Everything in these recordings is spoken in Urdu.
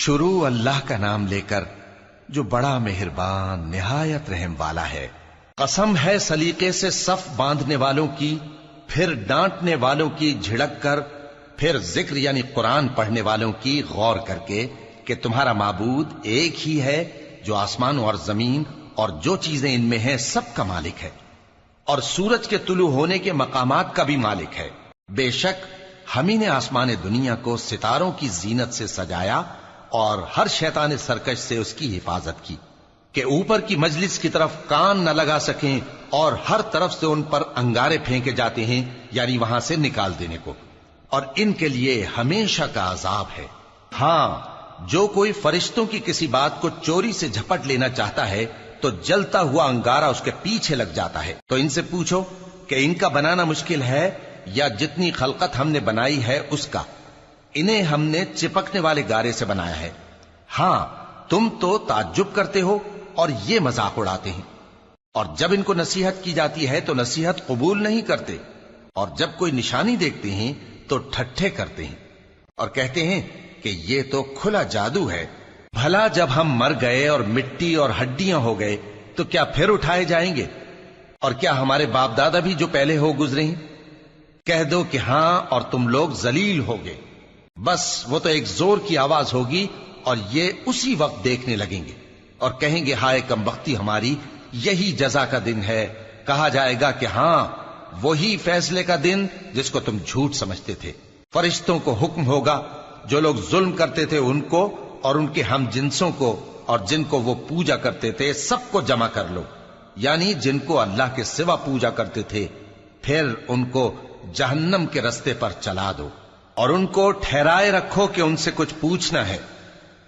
شروع اللہ کا نام لے کر جو بڑا مہربان نہایت رحم والا ہے۔ قسم ہے سلیقے سے صف باندھنے والوں کی، پھر ڈانٹنے والوں کی جھڑک کر، پھر ذکر یعنی قرآن پڑھنے والوں کی غور کر کے کہ تمہارا معبود ایک ہی ہے جو آسمان اور زمین اور جو چیزیں ان میں ہیں سب کا مالک ہے، اور سورج کے طلوع ہونے کے مقامات کا بھی مالک ہے۔ بے شک ہم ہی نے آسمان دنیا کو ستاروں کی زینت سے سجایا اور ہر شیطان سرکش سے اس کی حفاظت کی کہ اوپر کی مجلس کی طرف کان نہ لگا سکیں، اور ہر طرف سے ان پر انگارے پھینکے جاتے ہیں یعنی وہاں سے نکال دینے کو، اور ان کے لیے ہمیشہ کا عذاب ہے۔ ہاں، جو کوئی فرشتوں کی کسی بات کو چوری سے جھپٹ لینا چاہتا ہے تو جلتا ہوا انگارہ اس کے پیچھے لگ جاتا ہے۔ تو ان سے پوچھو کہ ان کا بنانا مشکل ہے یا جتنی خلقت ہم نے بنائی ہے اس کا؟ انہیں ہم نے چپکنے والے گارے سے بنایا ہے۔ ہاں، تم تو تعجب کرتے ہو اور یہ مذاق اڑاتے ہیں، اور جب ان کو نصیحت کی جاتی ہے تو نصیحت قبول نہیں کرتے، اور جب کوئی نشانی دیکھتے ہیں تو ٹھٹھے کرتے ہیں اور کہتے ہیں کہ یہ تو کھلا جادو ہے۔ بھلا جب ہم مر گئے اور مٹی اور ہڈیاں ہو گئے تو کیا پھر اٹھائے جائیں گے؟ اور کیا ہمارے باپ دادا بھی جو پہلے ہو گزرے ہیں؟ کہہ دو کہ ہاں، اور تم لوگ ذلیل ہوگے۔ بس وہ تو ایک زور کی آواز ہوگی اور یہ اسی وقت دیکھنے لگیں گے اور کہیں گے ہائے کمبختی ہماری، یہی جزا کا دن ہے۔ کہا جائے گا کہ ہاں، وہی فیصلے کا دن جس کو تم جھوٹ سمجھتے تھے۔ فرشتوں کو حکم ہوگا جو لوگ ظلم کرتے تھے ان کو اور ان کے ہم جنسوں کو اور جن کو وہ پوجا کرتے تھے سب کو جمع کر لو، یعنی جن کو اللہ کے سوا پوجا کرتے تھے، پھر ان کو جہنم کے رستے پر چلا دو اور ان کو ٹھہرائے رکھو کہ ان سے کچھ پوچھنا ہے۔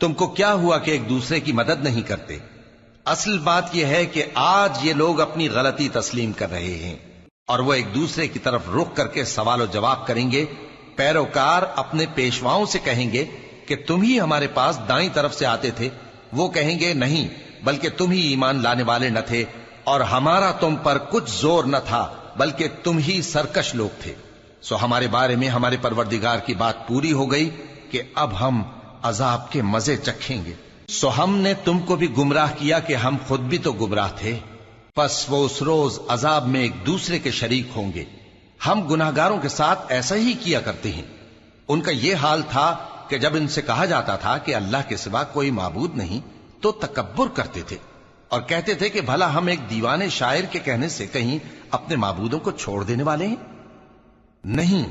تم کو کیا ہوا کہ ایک دوسرے کی مدد نہیں کرتے؟ اصل بات یہ ہے کہ آج یہ لوگ اپنی غلطی تسلیم کر رہے ہیں اور وہ ایک دوسرے کی طرف رخ کر کے سوال و جواب کریں گے۔ پیروکار اپنے پیشواؤں سے کہیں گے کہ تم ہی ہمارے پاس دائیں طرف سے آتے تھے۔ وہ کہیں گے نہیں، بلکہ تم ہی ایمان لانے والے نہ تھے، اور ہمارا تم پر کچھ زور نہ تھا، بلکہ تم ہی سرکش لوگ تھے۔ سو ہمارے بارے میں ہمارے پروردگار کی بات پوری ہو گئی کہ اب ہم عذاب کے مزے چکھیں گے۔ سو ہم نے تم کو بھی گمراہ کیا کہ ہم خود بھی تو گمراہ تھے، پس وہ اس روز عذاب میں ایک دوسرے کے شریک ہوں گے۔ ہم گناہگاروں کے ساتھ ایسا ہی کیا کرتے ہیں۔ ان کا یہ حال تھا کہ جب ان سے کہا جاتا تھا کہ اللہ کے سوا کوئی معبود نہیں تو تکبر کرتے تھے اور کہتے تھے کہ بھلا ہم ایک دیوانے شاعر کے کہنے سے کہیں اپنے معبودوں کو چھوڑ دینے والے ہیں؟ نہیں،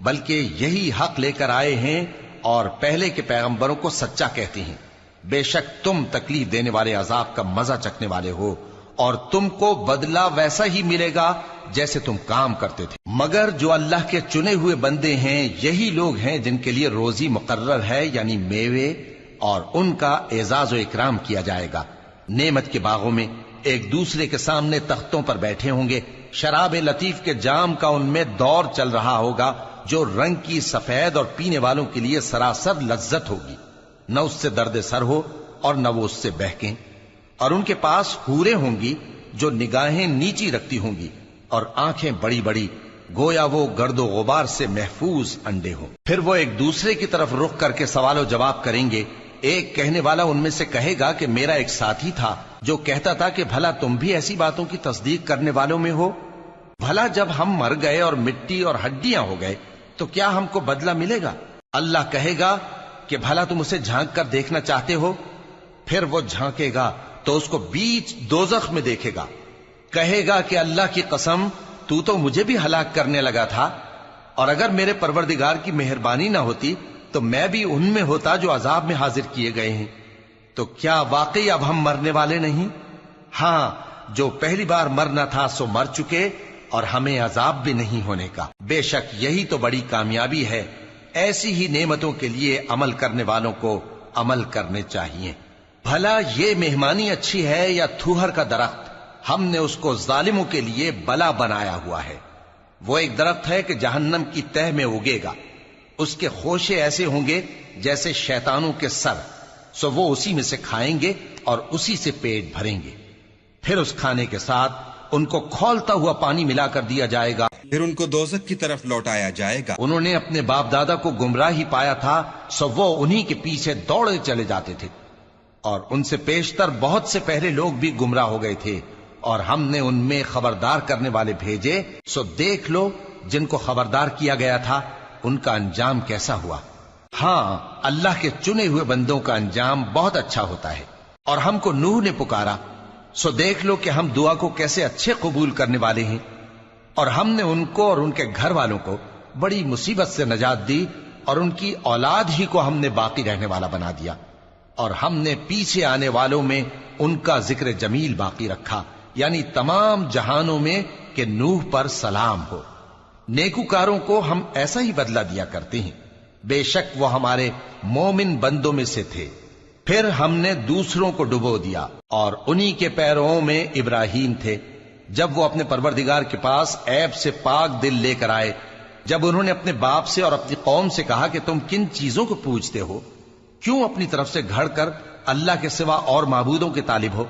بلکہ یہی حق لے کر آئے ہیں اور پہلے کے پیغمبروں کو سچا کہتے ہیں۔ بے شک تم تکلیف دینے والے عذاب کا مزہ چکھنے والے ہو، اور تم کو بدلہ ویسا ہی ملے گا جیسے تم کام کرتے تھے۔ مگر جو اللہ کے چنے ہوئے بندے ہیں یہی لوگ ہیں جن کے لیے روزی مقرر ہے، یعنی میوے، اور ان کا اعزاز و اکرام کیا جائے گا۔ نعمت کے باغوں میں ایک دوسرے کے سامنے تختوں پر بیٹھے ہوں گے، شراب لطیف کے جام کا ان میں دور چل رہا ہوگا جو رنگ کی سفید اور پینے والوں کے لیے سراسر لذت ہوگی، نہ اس سے درد سر ہو اور نہ وہ اس سے بہکیں۔ اور ان کے پاس حوریں ہوں گی جو نگاہیں نیچی رکھتی ہوں گی اور آنکھیں بڑی بڑی، گویا وہ گرد و غبار سے محفوظ انڈے ہوں۔ پھر وہ ایک دوسرے کی طرف رخ کر کے سوال و جواب کریں گے۔ ایک کہنے والا ان میں سے کہے گا کہ میرا ایک ساتھی تھا جو کہتا تھا کہ بھلا تم بھی ایسی باتوں کی تصدیق کرنے والوں میں ہو؟ بھلا جب ہم مر گئے اور مٹی اور ہڈیاں ہو گئے تو کیا ہم کو بدلہ ملے گا؟ اللہ کہے گا کہ بھلا تم اسے جھانک کر دیکھنا چاہتے ہو؟ پھر وہ جھانکے گا تو اس کو بیچ دوزخ میں دیکھے گا، کہے گا کہ اللہ کی قسم تو مجھے بھی ہلاک کرنے لگا تھا، اور اگر میرے پروردگار کی مہربانی نہ ہوتی تو میں بھی ان میں ہوتا جو عذاب میں حاضر کیے گئے ہیں۔ تو کیا واقعی اب ہم مرنے والے نہیں؟ ہاں، جو پہلی بار مرنا تھا سو مر چکے، اور ہمیں عذاب بھی نہیں ہونے کا۔ بے شک یہی تو بڑی کامیابی ہے۔ ایسی ہی نعمتوں کے لیے عمل کرنے والوں کو عمل کرنے چاہیے۔ بھلا یہ مہمانی اچھی ہے یا تھوہر کا درخت؟ ہم نے اس کو ظالموں کے لیے بلا بنایا ہوا ہے۔ وہ ایک درخت ہے کہ جہنم کی تہ میں اگے گا، اس کے خوشے ایسے ہوں گے جیسے شیطانوں کے سر، سو وہ اسی میں سے کھائیں گے اور اسی سے پیٹ بھریں گے۔ پھر اس کھانے کے ساتھ ان کو کھولتا ہوا پانی ملا کر دیا جائے گا۔ پھر ان کو دوزخ کی طرف لوٹایا جائے گا۔ انہوں نے اپنے باپ دادا کو گمراہی پایا تھا، سو وہ انہی کے پیچھے دوڑے چلے جاتے تھے، اور ان سے پیشتر بہت سے پہلے لوگ بھی گمراہ ہو گئے تھے، اور ہم نے ان میں خبردار کرنے والے بھیجے، سو دیکھ لو جن کو خبردار کیا گیا تھا ان کا انجام کیسا ہوا۔ ہاں، اللہ کے چنے ہوئے بندوں کا انجام بہت اچھا ہوتا ہے۔ اور ہم کو نوح نے پکارا، سو دیکھ لو کہ ہم دعا کو کیسے اچھے قبول کرنے والے ہیں، اور ہم نے ان کو اور ان کے گھر والوں کو بڑی مصیبت سے نجات دی، اور ان کی اولاد ہی کو ہم نے باقی رہنے والا بنا دیا، اور ہم نے پیچھے آنے والوں میں ان کا ذکر جمیل باقی رکھا، یعنی تمام جہانوں میں کہ نوح پر سلام ہو۔ نیکوکاروں کو ہم ایسا ہی بدلہ دیا کرتے ہیں، بے شک وہ ہمارے مومن بندوں میں سے تھے۔ پھر ہم نے دوسروں کو ڈبو دیا، اور انہی کے پیروں میں ابراہیم تھے، جب وہ اپنے پروردگار کے پاس عیب سے پاک دل لے کر آئے، جب انہوں نے اپنے باپ سے اور اپنی قوم سے کہا کہ تم کن چیزوں کو پوجتے ہو، کیوں اپنی طرف سے گھڑ کر اللہ کے سوا اور معبودوں کے طالب ہو؟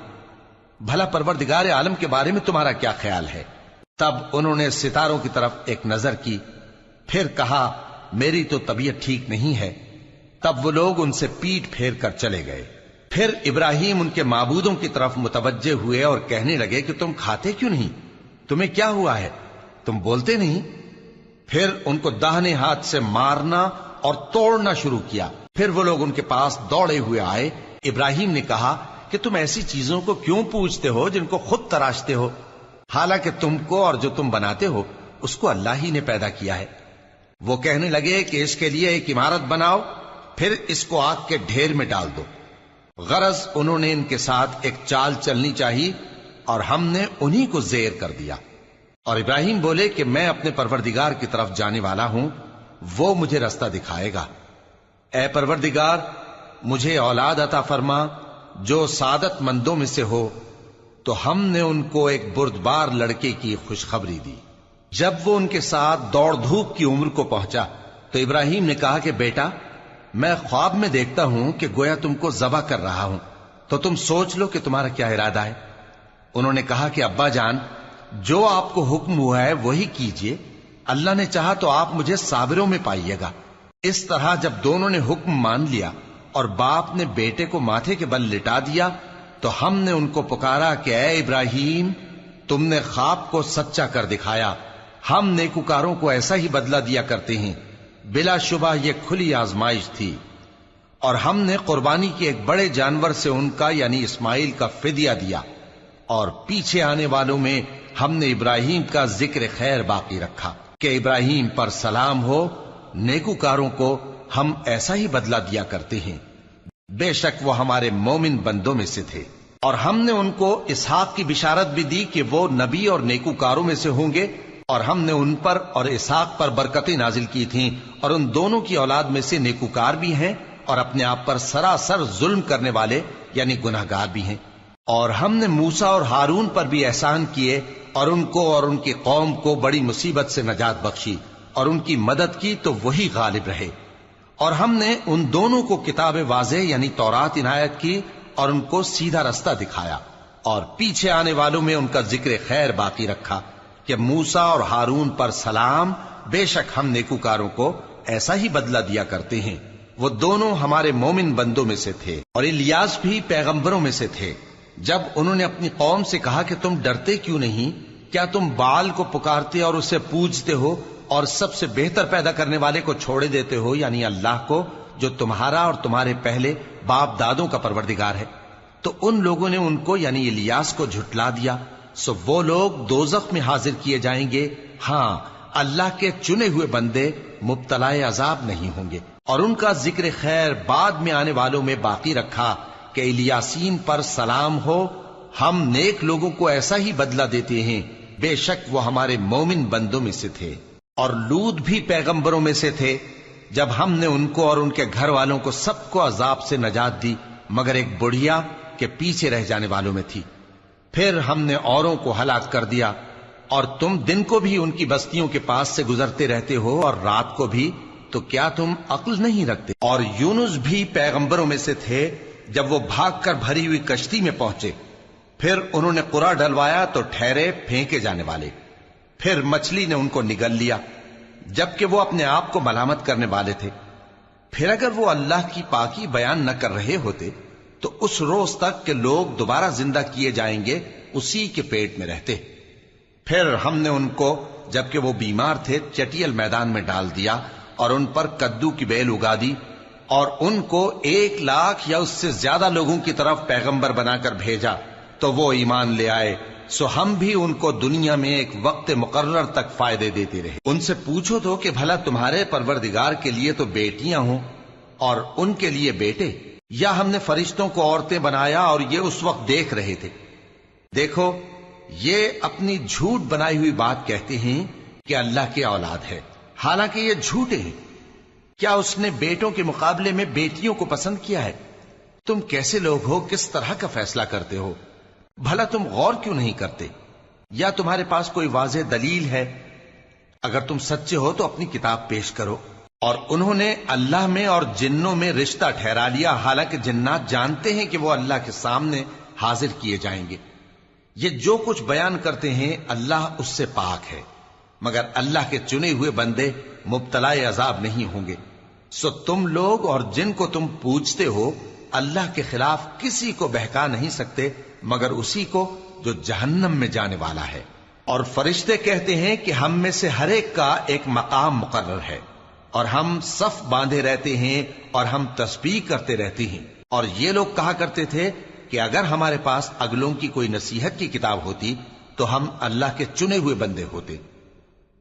بھلا پروردگار عالم کے بارے میں تمہارا کیا خیال ہے؟ تب انہوں نے ستاروں کی طرف ایک نظر کی، پھر کہا میری تو طبیعت ٹھیک نہیں ہے۔ تب وہ لوگ ان سے پیٹ پھیر کر چلے گئے۔ پھر ابراہیم ان کے معبودوں کی طرف متوجہ ہوئے اور کہنے لگے کہ تم کھاتے کیوں نہیں؟ تمہیں کیا ہوا ہے؟ تم بولتے نہیں؟ پھر ان کو داہنے ہاتھ سے مارنا اور توڑنا شروع کیا۔ پھر وہ لوگ ان کے پاس دوڑے ہوئے آئے۔ ابراہیم نے کہا کہ تم ایسی چیزوں کو کیوں پوجتے ہو جن کو خود تراشتے ہو، حالانکہ تم کو اور جو تم بناتے ہو اس کو اللہ ہی نے پیدا کیا ہے۔ وہ کہنے لگے کہ اس کے لیے ایک عمارت بناؤ، پھر اس کو آگ کے ڈھیر میں ڈال دو۔ غرض انہوں نے ان کے ساتھ ایک چال چلنی چاہی، اور ہم نے انہی کو زیر کر دیا۔ اور ابراہیم بولے کہ میں اپنے پروردگار کی طرف جانے والا ہوں، وہ مجھے رستہ دکھائے گا۔ اے پروردگار، مجھے اولاد عطا فرما جو سعادت مندوں میں سے ہو۔ تو ہم نے ان کو ایک بردبار لڑکے کی خوشخبری دی۔ جب وہ ان کے ساتھ دوڑ دھوپ کی عمر کو پہنچا تو ابراہیم نے کہا کہ بیٹا، میں خواب میں دیکھتا ہوں کہ گویا تم کو ذبح کر رہا ہوں، تو تم سوچ لو کہ تمہارا کیا ارادہ ہے۔ انہوں نے کہا کہ ابا جان، جو آپ کو حکم ہوا ہے وہی کیجئے، اللہ نے چاہا تو آپ مجھے صابروں میں پائیے گا۔ اس طرح جب دونوں نے حکم مان لیا اور باپ نے بیٹے کو ماتھے کے بل لٹا دیا، تو ہم نے ان کو پکارا کہ اے ابراہیم، تم نے خواب کو سچا کر دکھایا، ہم نیکوکاروں کو ایسا ہی بدلہ دیا کرتے ہیں۔ بلا شبہ یہ کھلی آزمائش تھی، اور ہم نے قربانی کی ایک بڑے جانور سے ان کا یعنی اسماعیل کا فدیہ دیا، اور پیچھے آنے والوں میں ہم نے ابراہیم کا ذکر خیر باقی رکھا کہ ابراہیم پر سلام ہو۔ نیکوکاروں کو ہم ایسا ہی بدلہ دیا کرتے ہیں، بے شک وہ ہمارے مومن بندوں میں سے تھے۔ اور ہم نے ان کو اسحاق کی بشارت بھی دی کہ وہ نبی اور نیکوکاروں میں سے ہوں گے، اور ہم نے ان پر اور اسحاق پر برکتیں نازل کی تھیں، اور ان دونوں کی اولاد میں سے نیکوکار بھی ہیں اور اپنے آپ پر سراسر ظلم کرنے والے یعنی گناہگار بھی ہیں۔ اور ہم نے موسیٰ اور ہارون پر بھی احسان کیے، اور ان کو اور ان کی قوم کو بڑی مصیبت سے نجات بخشی، اور ان کی مدد کی تو وہی غالب رہے۔ اور ہم نے ان دونوں کو کتاب واضح یعنی تورات عنایت کی، اور ان کو سیدھا رستہ دکھایا، اور پیچھے آنے والوں میں ان کا ذکر خیر باقی رکھا کہ موسیٰ اور ہارون پر سلام، بے شک ہم نیکوکاروں کو ایسا ہی بدلہ دیا کرتے ہیں۔ وہ دونوں ہمارے مومن بندوں میں سے تھے، اور الیاس بھی پیغمبروں میں سے تھے۔ جب انہوں نے اپنی قوم سے کہا کہ تم ڈرتے کیوں نہیں؟ کیا تم بال کو پکارتے اور اسے پوجتے ہو، اور سب سے بہتر پیدا کرنے والے کو چھوڑے دیتے ہو یعنی اللہ کو، جو تمہارا اور تمہارے پہلے باپ دادوں کا پروردگار ہے؟ تو ان لوگوں نے ان کو یعنی الیاس کو جھٹلا دیا، سو وہ لوگ دوزخ میں حاضر کیے جائیں گے۔ ہاں، اللہ کے چنے ہوئے بندے مبتلا عذاب نہیں ہوں گے۔ اور ان کا ذکر خیر بعد میں آنے والوں میں باقی رکھا کہ الیاسین پر سلام ہو، ہم نیک لوگوں کو ایسا ہی بدلہ دیتے ہیں، بے شک وہ ہمارے مومن بندوں میں سے تھے۔ اور لوط بھی پیغمبروں میں سے تھے، جب ہم نے ان کو اور ان کے گھر والوں کو سب کو عذاب سے نجات دی، مگر ایک بڑھیا کہ پیچھے رہ جانے والوں میں تھی۔ پھر ہم نے اوروں کو ہلاک کر دیا، اور تم دن کو بھی ان کی بستیوں کے پاس سے گزرتے رہتے ہو اور رات کو بھی، تو کیا تم عقل نہیں رکھتے؟ اور یونس بھی پیغمبروں میں سے تھے، جب وہ بھاگ کر بھری ہوئی کشتی میں پہنچے، پھر انہوں نے قرع ڈلوایا تو ٹھہرے پھینکے جانے والے۔ پھر مچھلی نے ان کو نگل لیا جبکہ وہ اپنے آپ کو ملامت کرنے والے تھے۔ پھر اگر وہ اللہ کی پاکی بیان نہ کر رہے ہوتے تو اس روز تک کہ لوگ دوبارہ زندہ کیے جائیں گے اسی کے پیٹ میں رہتے۔ پھر ہم نے ان کو جبکہ وہ بیمار تھے چٹیل میدان میں ڈال دیا اور ان پر کدو کی بیل اگا دی، اور ان کو 1,00,000 یا اس سے زیادہ لوگوں کی طرف پیغمبر بنا کر بھیجا تو وہ ایمان لے آئے، سو ہم بھی ان کو دنیا میں ایک وقت مقرر تک فائدے دیتے رہے۔ ان سے پوچھو تو کہ بھلا تمہارے پروردگار کے لیے تو بیٹیاں ہوں اور ان کے لیے بیٹے، یا ہم نے فرشتوں کو عورتیں بنایا اور یہ اس وقت دیکھ رہے تھے؟ دیکھو، یہ اپنی جھوٹ بنائی ہوئی بات کہتے ہیں کہ اللہ کی اولاد ہے، حالانکہ یہ جھوٹے ہیں۔ کیا اس نے بیٹوں کے مقابلے میں بیٹیوں کو پسند کیا ہے؟ تم کیسے لوگ ہو، کس طرح کا فیصلہ کرتے ہو؟ بھلا تم غور کیوں نہیں کرتے؟ یا تمہارے پاس کوئی واضح دلیل ہے؟ اگر تم سچے ہو تو اپنی کتاب پیش کرو۔ اور انہوں نے اللہ میں اور جنوں میں رشتہ ٹھہرا لیا، حالانکہ جنات جانتے ہیں کہ وہ اللہ کے سامنے حاضر کیے جائیں گے۔ یہ جو کچھ بیان کرتے ہیں اللہ اس سے پاک ہے، مگر اللہ کے چنے ہوئے بندے مبتلا عذاب نہیں ہوں گے۔ سو تم لوگ اور جن کو تم پوجتے ہو اللہ کے خلاف کسی کو بہکا نہیں سکتے مگر اسی کو جو جہنم میں جانے والا ہے۔ اور فرشتے کہتے ہیں کہ ہم میں سے ہر ایک کا ایک مقام مقرر ہے، اور ہم صف باندھے رہتے ہیں اور ہم تسبیح کرتے رہتے ہیں۔ اور یہ لوگ کہا کرتے تھے کہ اگر ہمارے پاس اگلوں کی کوئی نصیحت کی کتاب ہوتی تو ہم اللہ کے چنے ہوئے بندے ہوتے۔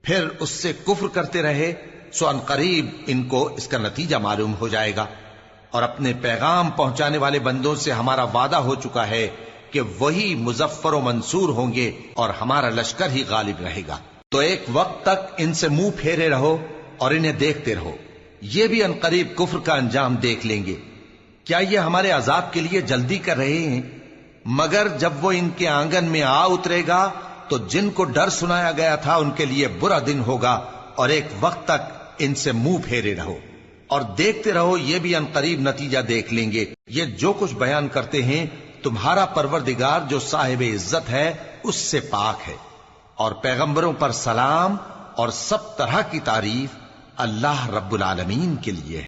پھر اس سے کفر کرتے رہے، سو ان قریب ان کو اس کا نتیجہ معلوم ہو جائے گا۔ اور اپنے پیغام پہنچانے والے بندوں سے ہمارا وعدہ ہو چکا ہے کہ وہی مظفر و منصور ہوں گے اور ہمارا لشکر ہی غالب رہے گا۔ تو ایک وقت تک ان سے منہ پھیرے رہو اور انہیں دیکھتے رہو، یہ بھی ان قریب کفر کا انجام دیکھ لیں گے۔ کیا یہ ہمارے عذاب کے لیے جلدی کر رہے ہیں؟ مگر جب وہ ان کے آنگن میں آ اترے گا تو جن کو ڈر سنایا گیا تھا ان کے لیے برا دن ہوگا، اور ایک وقت تک ان سے منہ پھیرے رہو اور دیکھتے رہو، یہ بھی ان قریب نتیجہ دیکھ لیں گے۔ یہ جو کچھ بیان کرتے ہیں تمہارا پروردگار جو صاحب عزت ہے اس سے پاک ہے، اور پیغمبروں پر سلام اور سب طرح کی تعریف اللہ رب العالمین کے لیے ہے۔